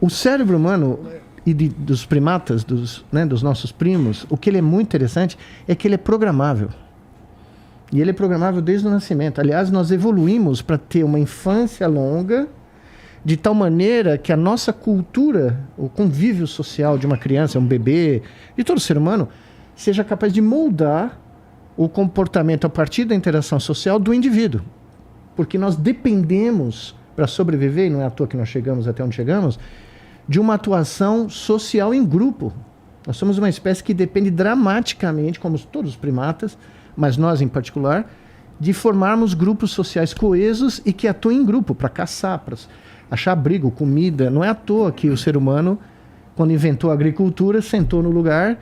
O cérebro humano e dos primatas, dos nossos primos, o que ele é muito interessante é que ele é programável. E ele é programável desde o nascimento. Aliás, nós evoluímos para ter uma infância longa, de tal maneira que a nossa cultura, o convívio social de uma criança, um bebê, de todo ser humano, seja capaz de moldar o comportamento a partir da interação social do indivíduo. Porque nós dependemos, para sobreviver, e não é à toa que nós chegamos até onde chegamos, de uma atuação social em grupo. Nós somos uma espécie que depende dramaticamente, como todos os primatas, mas nós em particular, de formarmos grupos sociais coesos e que atuem em grupo, para caçar, para achar abrigo, comida. Não é à toa que o ser humano, quando inventou a agricultura, sentou no lugar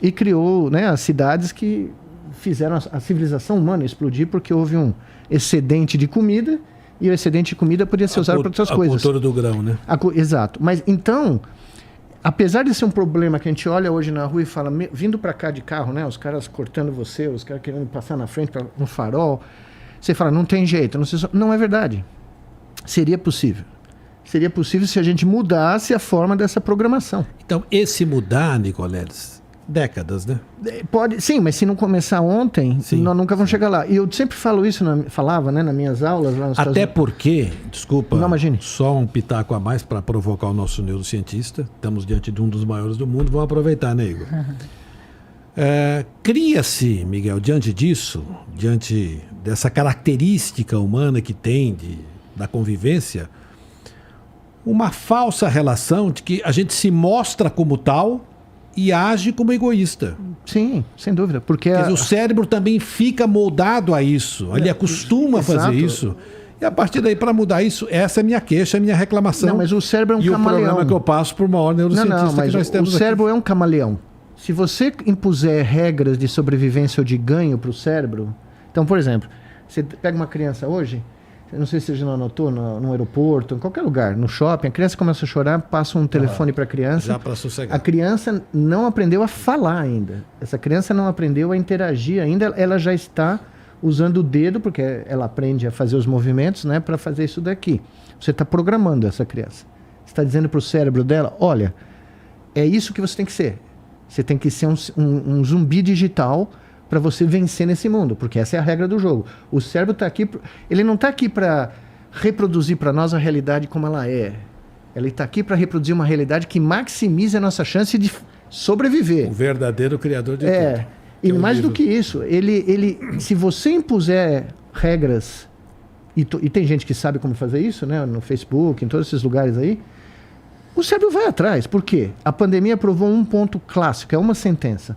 e criou, né, as cidades que fizeram a civilização humana explodir, porque houve um excedente de comida, e o excedente de comida podia ser usado para outras coisas. A cultura do grão, né? Exato. Mas então, apesar de ser um problema que a gente olha hoje na rua e fala, vindo para cá de carro, né, os caras cortando você, os caras querendo passar na frente para um farol, você fala, não tem jeito. Não é verdade. Seria possível. Seria possível se a gente mudasse a forma dessa programação. Então, esse mudar, Nicoleles, décadas, né? Pode, sim, mas se não começar ontem, nós nunca vamos chegar lá. E eu sempre falo isso, falava, né, nas minhas aulas lá nos Estados Até Unidos. porque, desculpa, não, imagine. Só um pitaco a mais para provocar o nosso neurocientista. Estamos diante de um dos maiores do mundo, vamos aproveitar, né, Igor? Cria-se, Miguel, diante disso, diante dessa característica humana que tem da convivência, uma falsa relação de que a gente se mostra como tal e age como egoísta. Sim, sem dúvida. Porque quer dizer, o cérebro também fica moldado a isso. Ele acostuma a fazer isso. E a partir daí, para mudar isso, essa é a minha queixa, a minha reclamação. Não, mas o cérebro é um camaleão. E o problema que eu passo por maior neurocientista mas que nós temos o cérebro é um camaleão. Se você impuser regras de sobrevivência ou de ganho para o cérebro... Então, por exemplo, você pega uma criança hoje... Não sei se você já notou, no aeroporto, em qualquer lugar, no shopping, a criança começa a chorar, passa um telefone para a criança. Já para sossegar. A criança não aprendeu a falar ainda. Essa criança não aprendeu a interagir ainda. Ela já está usando o dedo, porque ela aprende a fazer os movimentos, né, para fazer isso daqui. Você está programando essa criança. Você está dizendo para o cérebro dela, olha, é isso que você tem que ser. Você tem que ser um zumbi digital para você vencer nesse mundo, porque essa é a regra do jogo. O cérebro está aqui, ele não está aqui para reproduzir para nós a realidade como ela é. Ele está aqui para reproduzir uma realidade que maximize a nossa chance de sobreviver. O verdadeiro criador de tudo. E mais do que isso, se você impuser regras, e tem gente que sabe como fazer isso, né, no Facebook, em todos esses lugares aí, o cérebro vai atrás. Por quê? A pandemia provou um ponto clássico, é uma sentença.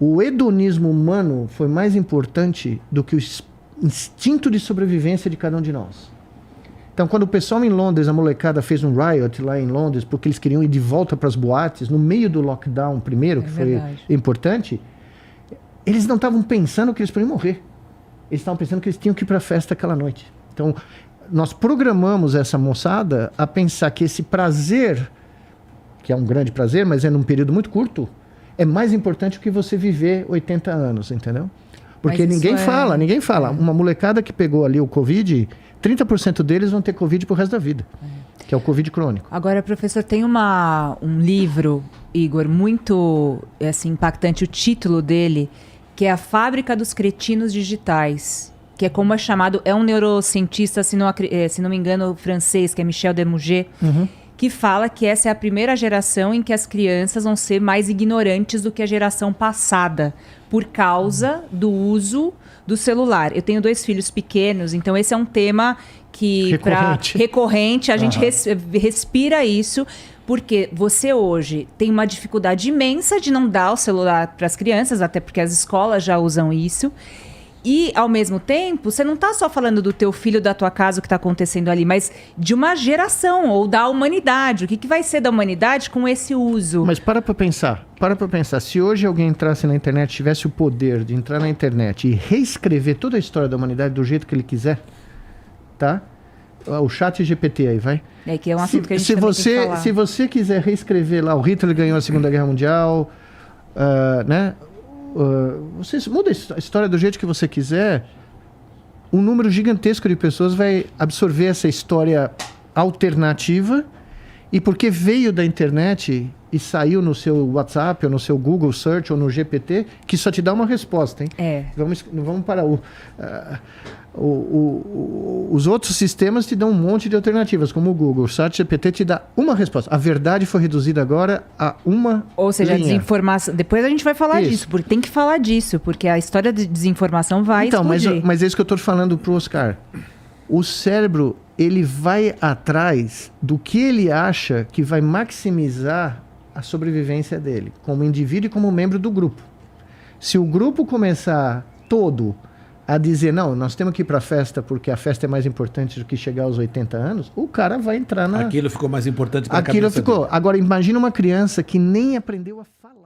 O hedonismo humano foi mais importante do que o instinto de sobrevivência de cada um de nós. Então, quando o pessoal em Londres, a molecada fez um riot lá em Londres, porque eles queriam ir de volta para as boates, no meio do lockdown primeiro, que foi importante, eles não estavam pensando que eles podiam morrer. Eles estavam pensando que eles tinham que ir para a festa aquela noite. Então, nós programamos essa moçada a pensar que esse prazer, que é um grande prazer, mas é num período muito curto, é mais importante do que você viver 80 anos, entendeu? Porque ninguém fala. Uma molecada que pegou ali o Covid, 30% deles vão ter Covid pro resto da vida, que é o Covid crônico. Agora, professor, tem um livro, Igor, muito assim, impactante, o título dele, que é A Fábrica dos Cretinos Digitais, que é como é chamado, é um neurocientista, se não me engano, francês, que é Michel Demouget, que fala que essa é a primeira geração em que as crianças vão ser mais ignorantes do que a geração passada, por causa do uso do celular. Eu tenho 2 filhos pequenos, então esse é um tema que recorrente, a gente respira isso, porque você hoje tem uma dificuldade imensa de não dar o celular para as crianças, até porque as escolas já usam isso. E, ao mesmo tempo, você não está só falando do teu filho, da tua casa, o que está acontecendo ali, mas de uma geração, ou da humanidade. O que vai ser da humanidade com esse uso? Mas para pensar. Se hoje alguém entrasse na internet, tivesse o poder de entrar na internet e reescrever toda a história da humanidade do jeito que ele quiser, tá? O chat GPT aí, vai. É que é um assunto que a gente tem que falar. Se você quiser reescrever lá, o Hitler ganhou a Segunda Guerra Mundial, né? Você muda a história do jeito que você quiser, um número gigantesco de pessoas vai absorver essa história alternativa E porque veio da internet e saiu no seu WhatsApp, ou no seu Google Search, ou no GPT, que só te dá uma resposta, hein? Vamos para os outros sistemas te dão um monte de alternativas, como o Google. O ChatGPT te dá uma resposta. A verdade foi reduzida agora a uma Ou seja, linha. a desinformação... Depois a gente vai falar disso, porque tem que falar disso, porque a história de desinformação vai explodir. Mas é isso que eu estou falando para o Oscar. O cérebro, ele vai atrás do que ele acha que vai maximizar a sobrevivência dele, como indivíduo e como membro do grupo. Se o grupo começar todo a dizer, não, nós temos que ir para a festa porque a festa é mais importante do que chegar aos 80 anos, o cara vai entrar na... Aquilo ficou mais importante para a Aquilo cabeça ficou. dele. Agora, imagina uma criança que nem aprendeu a falar.